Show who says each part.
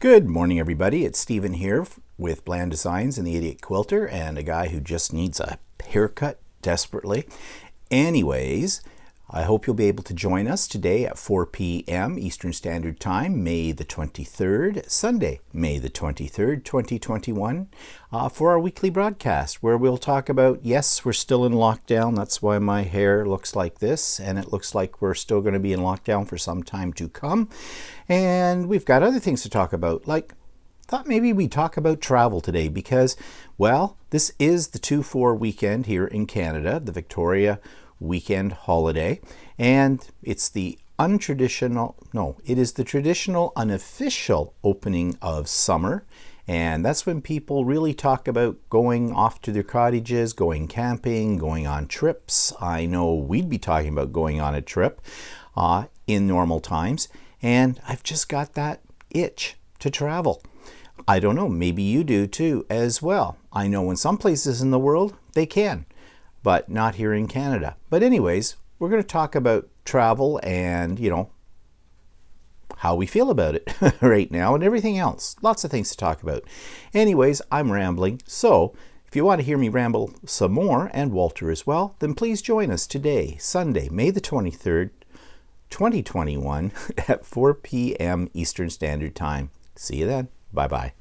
Speaker 1: Good morning, everybody. It's Stephen here with Bland Designs and the Idiot Quilter, and a guy who just needs a haircut desperately. Anyways, I hope you'll be able to join us today at 4 p.m. Eastern Standard Time, May the 23rd, Sunday, May the 23rd, 2021, for our weekly broadcast where we'll talk about, yes, we're still in lockdown. That's why my hair looks like this, and it looks like we're still going to be in lockdown for some time to come. And we've got other things to talk about, like thought maybe we'd talk about travel today because, well, this is the 2-4 weekend here in Canada, the Victoria weekend holiday, and it's the it is the traditional unofficial opening of summer, and that's when people really talk about going off to their cottages, going camping, going on trips. I know we'd be talking about going on a trip in normal times, and I've just got that itch to travel. I don't know, maybe you do too as well. I know in some places in the world they can, but not here in Canada. But anyways, we're going to talk about travel and, how we feel about it right now and everything else. Lots of things to talk about. Anyways, I'm rambling. So if you want to hear me ramble some more, and Walter as well, then please join us today, Sunday, May the 23rd, 2021 at 4 p.m. Eastern Standard Time. See you then. Bye-bye.